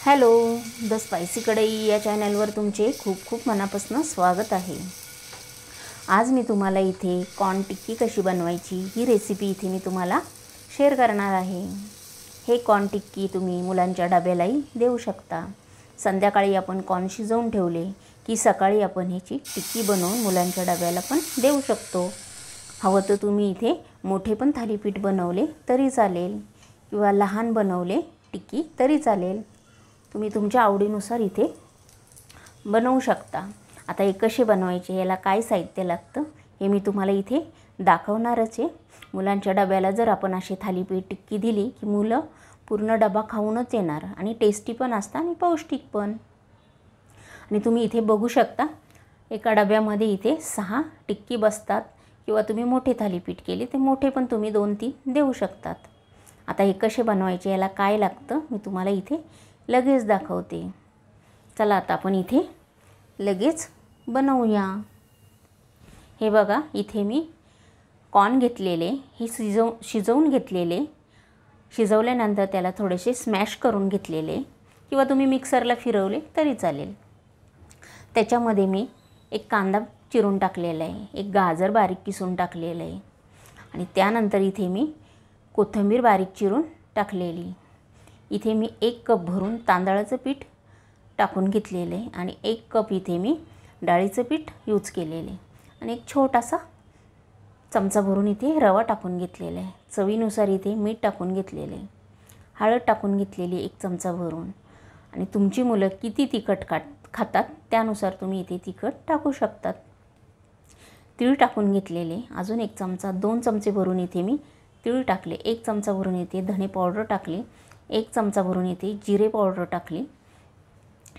Hello, the spicy कढई या चॅनलवर तुमचे खूप खूप मनापासून स्वागत आहे। आज मी तुम्हाला इथे कॉर्न टिक्की कशी बनवायची ही रेसिपी इथे मी तुम्हाला शेअर करणार आहे। हे कॉर्न टिक्की तुम्ही मुलांच्या डब्यालाही देऊ शकता। संध्याकाळी आपण कॉर्न शिजवून ठेवले की सकाळी आपण ह्याची टिक्की बनवून मुलांच्या डब्याला पण देऊ शकतो। हवं तर तुम्ही इथे मोठे पण थालीपीठ बनवले तरी चालेल किंवा लहान बनवले टिक्की तरी चालेल। तुम्ही तुमच्या आवडीनुसार इथे बनवू शकता। आता हे कसे बनवायचे, याला काय साहित्य लागतं हे मी तुम्हाला इथे दाखवणारच आहे। मुलांच्या डब्याला जर आपण अशी थालीपीठ टिक्की दिली की मुलं पूर्ण डबा खाऊनच येणार आणि टेस्टी पण असतात आणि पौष्टिक पण। आणि तुम्ही इथे बघू शकता एका डब्यामध्ये इथे 6 टिक्की बसतात किंवा तुम्ही मोठे थालीपीठ केले ते मोठे पण तुम्ही 2-3 देऊ शकतात। आता हे कसे बनवायचे, याला काय लागतं मी तुम्हाला इथे लगेच दाखवते। चला आता आपण इथे लगेच बनवूया। हे बघा, इथे मी कॉर्न घेतलेले, हे शिजवून घेतलेले, शिजवल्यानंतर त्याला थोडेसे स्मॅश करून घेतलेले किंवा तुम्ही मिक्सरला फिरवले तरी चालेल। त्याच्यामध्ये मी एक कांदा चिरून टाकलेला आहे, एक गाजर बारीक किसून टाकलेलं आहे आणि त्यानंतर इथे मी कोथिंबीर बारीक चिरून टाकलेली। इथे मी 1 कप भरून तांदळाचं पीठ टाकून घेतलेलं आहे आणि 1 कप इथे मी डाळीचं पीठ यूज केलेले आणि एक छोटासा चमचा भरून इथे रवा टाकून घेतलेला आहे। चवीनुसार इथे मीठ टाकून घेतलेले आहे, हळद टाकून घेतलेली 1 चमचा भरून आणि तुमची मुलं किती तिखट खातात त्यानुसार तुम्ही इथे तिखट टाकू शकतात। तीळ टाकून घेतलेले, अजून 1 चमचा, 2 चमचे भरून इथे मी तीळ टाकले, 1 चमचा भरून इथे धणे पावडर टाकली, 1 चमचा भरून इथे जिरे पावडर टाकली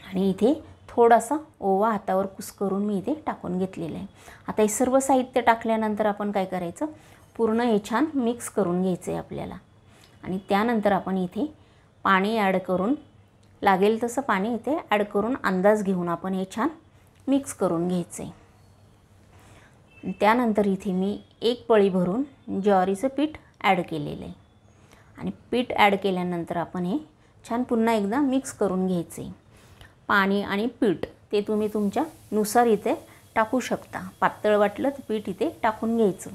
आणि इथे थोडासा ओवा हातावर कुस्करून मी इथे टाकून घेतलेला आहे। आता हे सर्व साहित्य टाकल्यानंतर आपण काय करायचं, पूर्ण हे छान मिक्स करून घ्यायचं आहे आपल्याला आणि त्यानंतर आपण इथे पाणी ॲड करून, लागेल तसं पाणी इथे ॲड करून अंदाज घेऊन आपण हे छान मिक्स करून घ्यायचं आहे। त्यानंतर इथे मी 1 पळी भरून ज्वारीचं पीठ ॲड केलेलं आहे आणि पीठ ॲड केल्यानंतर आपण हे छान पुन्हा एकदा मिक्स करून घ्यायचे। पाणी आणि पीठ ते तुम्ही तुमच्या नुसार इथे टाकू शकता। पातळ वाटलं तर पीठ इथे टाकून घ्यायचं।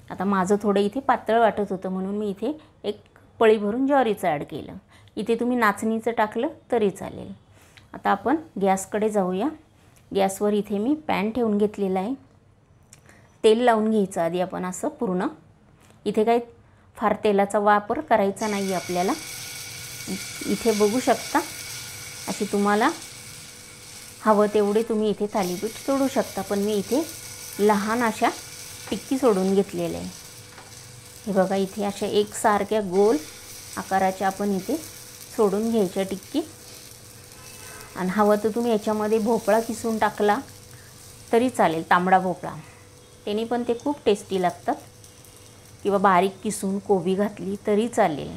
आता माझं थोडं इथे पातळ वाटत होतं म्हणून मी इथे 1 पळी भरून ज्वारीचं ॲड केलं। इथे तुम्ही नाचणीचं टाकलं तरी चालेल। आता आपण गॅसकडे जाऊया। गॅसवर इथे मी पॅन ठेवून घेतलेला आहे। तेल लावून घ्यायचं आधी आपण असं पूर्ण, इथे काही फार तेलाचा वापर करायचा नाही आपल्याला। इथे बघू शकता अशी तुम्हाला हवं तेवढे तुम्ही इथे थालीपीठ सोडू शकता, पण मी इथे लहान अशा टिक्की सोडून घेतलेल्या आहे। हे बघा, इथे अशा एकसारख्या गोल आकाराच्या आपण इथे सोडून घ्यायच्या टिक्की आणि हवं तर तुम्ही याच्यामध्ये भोपळा किसून टाकला तरी चालेल, तांबडा भोपळा, त्याने पण ते खूप टेस्टी लागतात किंवा बारीक किसून कोबी घातली तरी चालेल।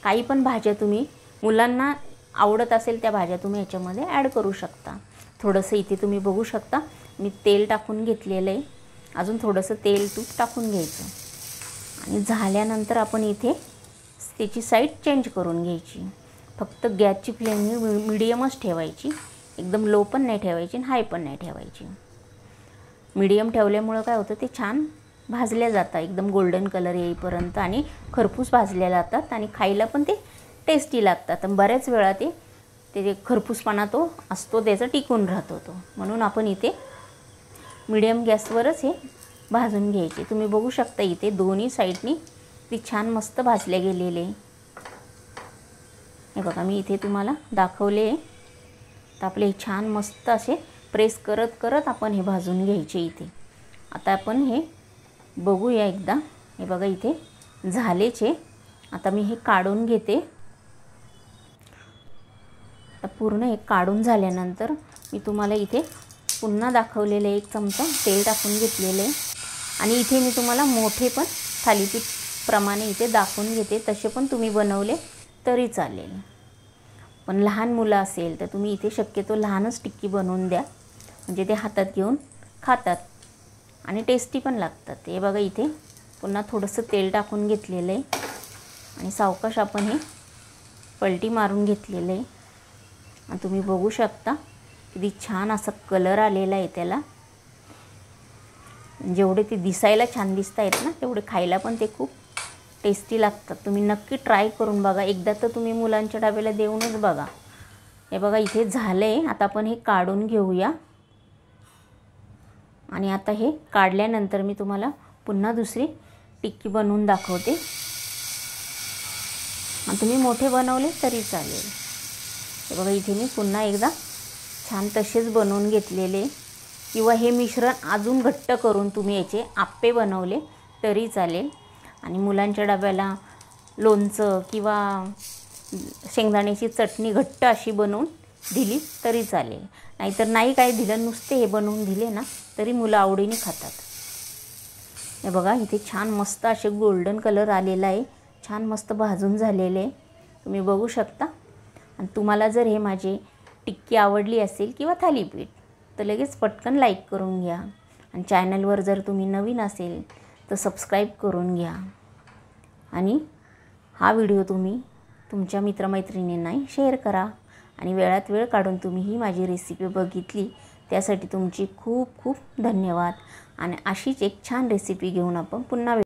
काही पण भाज्या तुम्ही मुलांना आवडत असेल त्या भाज्या तुम्ही याच्यामध्ये ॲड करू शकता। थोडंसं इथे तुम्ही बघू शकता मी तेल टाकून घेतलेलं आहे, अजून थोडंसं तेल तूप टाकून घ्यायचं आणि झाल्यानंतर आपण इथे त्याची साईड चेंज करून घ्यायची। फक्त गॅसची फ्लेम मिडियमच ठेवायची, एकदम लो पण नाही ठेवायची आणि हाय पण नाही ठेवायची। मिडियम ठेवल्यामुळं काय होतं, ते छान भाजल्या जातात एकदम गोल्डन कलर येईपर्यंत आणि खरपूस भाजल्या जातात आणि खायला पण ते टेस्टी लागतात। आणि बऱ्याच वेळा ते खरपूसपणा तो असतो त्याचा टिकून राहतो तो, म्हणून आपण इथे मिडियम गॅसवरच हे भाजून घ्यायचे। तुम्ही बघू शकता इथे दोन्ही साईडनी ती छान मस्त भाजले गेलेले। हे बघा, मी इथे तुम्हाला दाखवले तर आपले हे छान मस्त असे प्रेस करत करत आपण हे भाजून घ्यायचे इथे। आता आपण हे बघूया एकदा। हे बघा, इथे झालेचे। आता मी हे काढून घेते। आता पूर्ण हे काढून झाल्यानंतर मी तुम्हाला इथे पुन्हा दाखवलेले 1 चमचा तेल टाकून घेतलेले आणि इथे मी तुम्हाला मोठे पण थालीपीठ प्रमाणे इथे दाखवून घेते, तसे पण तुम्ही बनवले तरी चालेल। पण लहान मुलं असेल तर तुम्ही इथे शक्यतो लहानच टिक्की बनवून द्या, म्हणजे ते हातात घेऊन खातात आणि टेस्टी पण लागतात। हे बघा, इथे पुन्हा थोडंसं तेल टाकून घेतलेलं आहे आणि सावकाश आपण हे पलटी मारून घेतलेलं आहे आणि तुम्ही बघू शकता किती छान असा कलर आलेला आहे त्याला. जेवढे ते दिसायला छान दिसत आहेत ना तेवढे खायला पण ते खूप टेस्टी लागतात. तुम्ही नक्की ट्राय करून बघा. एकदा तर तुम्ही मुलांच्या डब्याला देऊनच बघा. हे बघा इथे झालं आहे. आता आपण हे काढून घेऊया. आणि आता हे काढल्यानंतर मी तुम्हाला पुन्हा दुसरी टिक्की बनवून दाखवते. आणि तुम्ही मोठे बनवले तरी चालेल. हे बघा इथे मी पुन्हा एकदा छान तसेच बनवून घेतलेले, किंवा हे मिश्रण अजून घट्ट करून तुम्ही याचे आप्पे बनवले तरी चालेल. आणि मुलांच्या डब्याला लोणचं किंवा शेंगदाण्याची चटणी घट्ट अशी बनवून दिली तरी चालेल. नाहीतर नाही काय दिलं, नुसते हे बनवून दिले ना तरी मुलं आवडीने खातात. हे बघा इथे छान मस्त असे गोल्डन कलर आलेला आहे. छान मस्त भाजून झालेले तुम्ही बघू शकता. आणि तुम्हाला जर हे माझे टिक्की आवडली असेल किंवा थालीपीठ तर लगेच पटकन लाईक करून घ्या. आणि चॅनलवर जर तुम्ही नवीन असेल तर सबस्क्राईब करून घ्या. आणि हा व्हिडिओ तुम्ही तुमच्या मित्रमैत्रिणींनाही शेअर करा. आणि वेळात वेळ काढून तुम्ही ही माझी रेसिपी बघितली त्यासाठी तुमची खूप खूप धन्यवाद. आणि अशीच एक छान रेसिपी घेऊन आपण पुन्हा